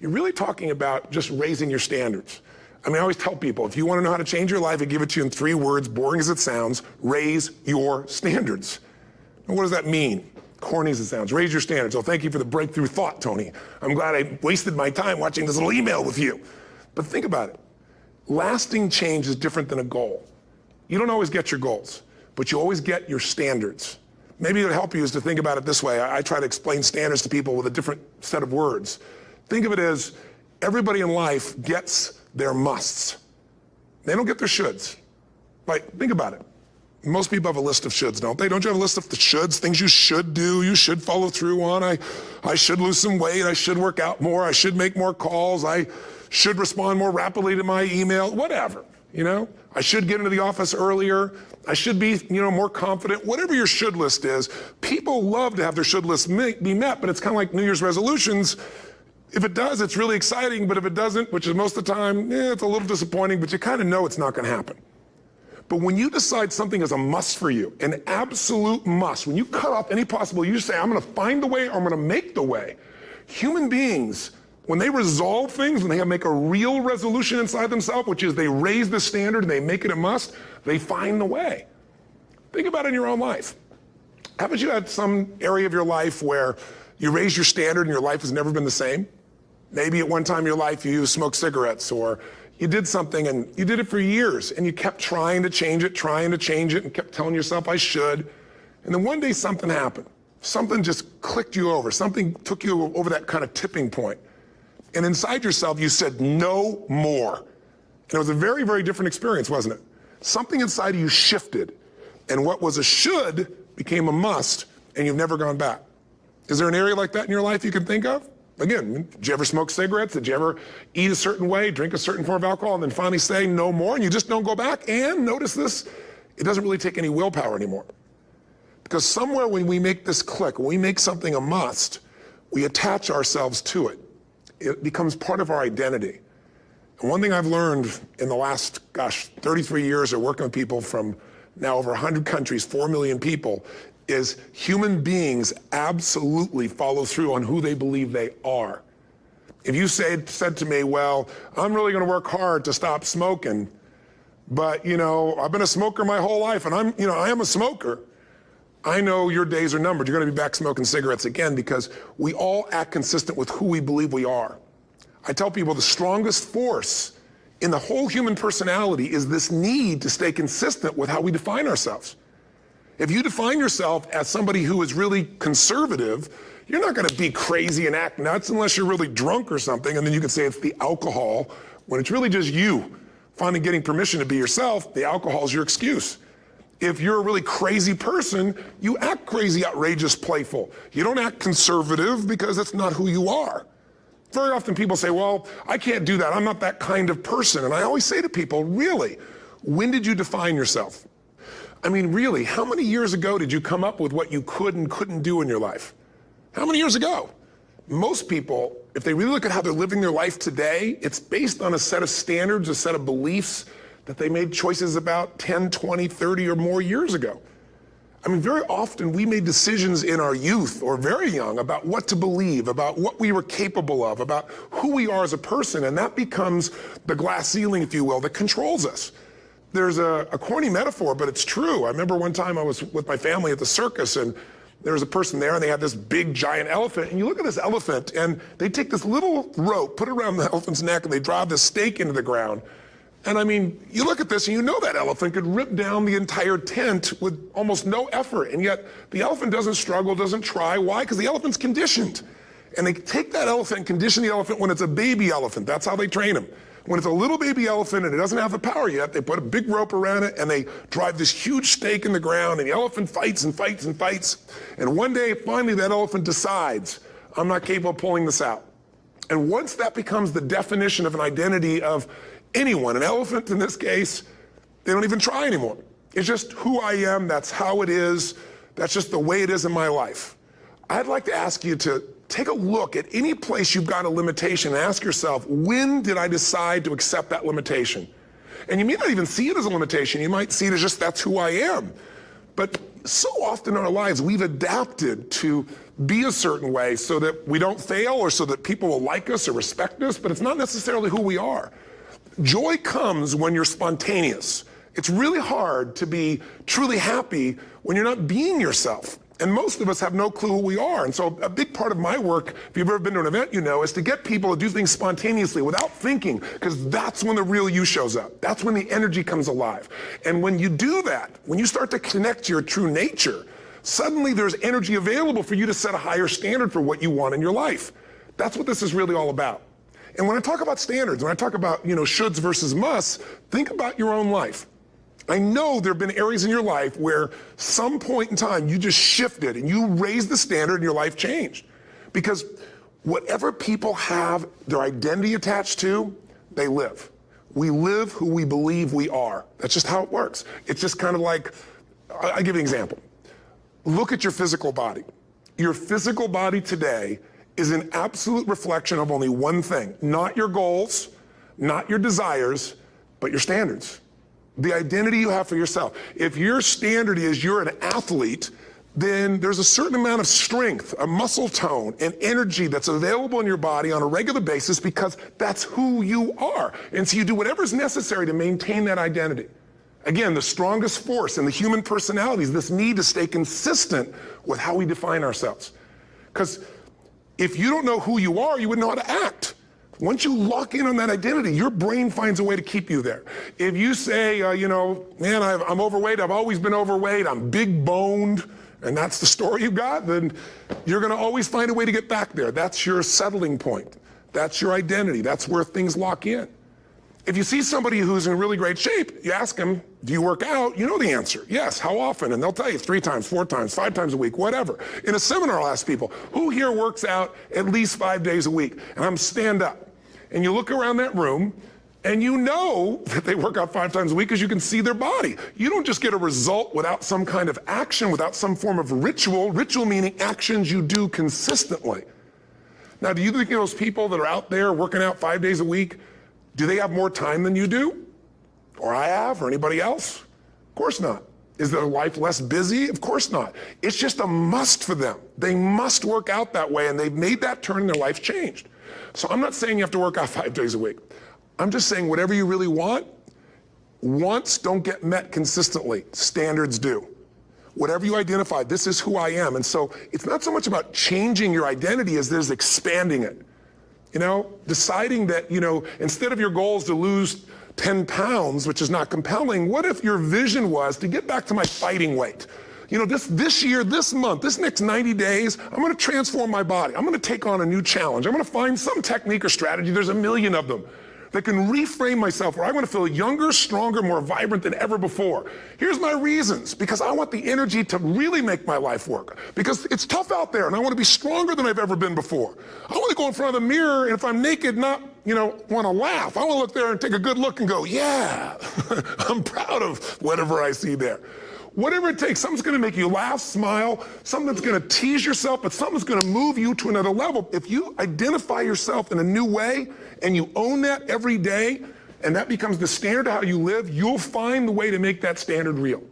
you're really talking about just raising your standards. I mean, I always tell people, if you want to know how to change your life, I give it to you in 3 words, boring as it sounds: raise your standards. And what does that mean? Corny as it sounds. Raise your standards. Oh, thank you for the breakthrough thought, Tony. I'm glad I wasted my time watching this little email with you. But think about it. Lasting change is different than a goal. You don't always get your goals, but you always get your standards. Maybe it'll help you is to think about it this way. I try to explain standards to people with a different set of words. Think of it as everybody in life gets their musts. They don't get their shoulds. Like, think about it. Most people have a list of shoulds, don't they? Don't you have a list of the shoulds, things you should do, you should follow through on? I should lose some weight, I should work out more, I should make more calls, I should respond more rapidly to my email, whatever, you know? I should get into the office earlier, I should be, more confident. Whatever your should list is, people love to have their should list be met, but it's kind of like New Year's resolutions. If it does, it's really exciting, but if it doesn't, which is most of the time, it's a little disappointing, but you kind of know it's not going to happen. But when you decide something is a must for you, an absolute must, when you cut off any possible, you say, I'm going to find the way, or I'm going to make the way. Human beings, when they resolve things, when they make a real resolution inside themselves, which is they raise the standard and they make it a must, they find the way. Think about it in your own life. Haven't you had some area of your life where you raise your standard and your life has never been the same? Maybe at one time in your life you smoked cigarettes, or you did something and you did it for years and you kept trying to change it and kept telling yourself, I should. And then one day something happened. Something just clicked you over. Something took you over that kind of tipping point. And inside yourself you said, no more. And it was a very, very different experience, wasn't it? Something inside of you shifted, and what was a should became a must, and you've never gone back. Is there an area like that in your life you can think of? Again, did you ever smoke cigarettes? Did you ever eat a certain way, drink a certain form of alcohol, and then finally say no more, and you just don't go back? And notice this, it doesn't really take any willpower anymore. Because somewhere when we make this click, when we make something a must, we attach ourselves to it. It becomes part of our identity. And one thing I've learned in the last, 33 years of working with people from now over 100 countries, 4 million people, is human beings absolutely follow through on who they believe they are. If you said to me, well, I'm really gonna work hard to stop smoking, but I've been a smoker my whole life and I am a smoker, I know your days are numbered. You're gonna be back smoking cigarettes again, because we all act consistent with who we believe we are. I tell people the strongest force in the whole human personality is this need to stay consistent with how we define ourselves. If you define yourself as somebody who is really conservative, you're not gonna be crazy and act nuts unless you're really drunk or something, and then you can say it's the alcohol, when it's really just you finally getting permission to be yourself. The alcohol is your excuse. If you're a really crazy person, you act crazy, outrageous, playful. You don't act conservative because that's not who you are. Very often people say, well, I can't do that, I'm not that kind of person. And I always say to people, really, when did you define yourself? I mean, really, how many years ago did you come up with what you could and couldn't do in your life? How many years ago? Most people, if they really look at how they're living their life today, it's based on a set of standards, a set of beliefs that they made choices about 10, 20, 30 or more years ago. I mean, very often we made decisions in our youth or very young about what to believe, about what we were capable of, about who we are as a person, and that becomes the glass ceiling, if you will, that controls us. There's a corny metaphor, but it's true. I remember one time I was with my family at the circus, and there was a person there, and they had this big, giant elephant. And you look at this elephant, and they take this little rope, put it around the elephant's neck, and they drive this stake into the ground. And I mean, you look at this, and you know that elephant could rip down the entire tent with almost no effort. And yet, the elephant doesn't struggle, doesn't try. Why? Because the elephant's conditioned. And they take that elephant and condition the elephant when it's a baby elephant. That's how they train him. When it's a little baby elephant and it doesn't have the power yet, they put a big rope around it and they drive this huge stake in the ground, and the elephant fights and fights and fights. And one day, finally, that elephant decides, I'm not capable of pulling this out. And once that becomes the definition of an identity of anyone, an elephant in this case, they don't even try anymore. It's just who I am, that's how it is, that's just the way it is in my life. I'd like to ask you to take a look at any place you've got a limitation and ask yourself, when did I decide to accept that limitation? And you may not even see it as a limitation. You might see it as just, that's who I am. But so often in our lives, we've adapted to be a certain way so that we don't fail or so that people will like us or respect us, but it's not necessarily who we are. Joy comes when you're spontaneous. It's really hard to be truly happy when you're not being yourself. And most of us have no clue who we are. And so a big part of my work, if you've ever been to an event, you know, is to get people to do things spontaneously without thinking, because that's when the real you shows up. That's when the energy comes alive. And when you do that, when you start to connect to your true nature, suddenly there's energy available for you to set a higher standard for what you want in your life. That's what this is really all about. And when I talk about standards, when I talk about, you know, shoulds versus musts, think about your own life. I know there have been areas in your life where some point in time you just shifted and you raised the standard and your life changed. Because whatever people have their identity attached to, they live. We live who we believe we are. That's just how it works. It's just kind of like, I'll give you an example. Look at your physical body. Your physical body today is an absolute reflection of only one thing. Not your goals, not your desires, but your standards. The identity you have for yourself. If your standard is you're an athlete, then there's a certain amount of strength, a muscle tone, and energy that's available in your body on a regular basis because that's who you are. And so you do whatever's necessary to maintain that identity. Again, the strongest force in the human personality is this need to stay consistent with how we define ourselves. Because if you don't know who you are, you wouldn't know how to act. Once you lock in on that identity, your brain finds a way to keep you there. If you say, you know, man, I'm overweight, I've always been overweight, I'm big boned, and that's the story you've got, then you're gonna always find a way to get back there. That's your settling point. That's your identity. That's where things lock in. If you see somebody who's in really great shape, you ask them, do you work out? You know the answer. Yes, how often? And they'll tell you 3 times, 4 times, 5 times a week, whatever. In a seminar, I'll ask people, who here works out at least 5 days a week? And I'm stand up. And you look around that room, and you know that they work out 5 times a week because you can see their body. You don't just get a result without some kind of action, without some form of ritual. Ritual meaning actions you do consistently. Now, do you think those people that are out there working out 5 days a week, do they have more time than you do? Or I have, or anybody else? Of course not. Is their life less busy? Of course not. It's just a must for them. They must work out that way, and they've made that turn and their life changed. So I'm not saying you have to work out 5 days a week. I'm just saying whatever you really want, wants don't get met consistently. Standards do. Whatever you identify, this is who I am. And so it's not so much about changing your identity as there's expanding it. You know, deciding that, you know, instead of your goals to lose 10 pounds, which is not compelling, what if your vision was to get back to my fighting weight? You know, this year, this month, this next 90 days, I'm gonna transform my body. I'm gonna take on a new challenge. I'm gonna find some technique or strategy, there's a million of them, that can reframe myself where I wanna feel younger, stronger, more vibrant than ever before. Here's my reasons, because I want the energy to really make my life work. Because it's tough out there, and I wanna be stronger than I've ever been before. I wanna go in front of the mirror, and if I'm naked, not, you know, wanna laugh. I wanna look there and take a good look and go, yeah, I'm proud of whatever I see there. Whatever it takes, something's gonna make you laugh, smile, something that's gonna tease yourself, but something's gonna move you to another level. If you identify yourself in a new way and you own that every day, and that becomes the standard of how you live, you'll find the way to make that standard real.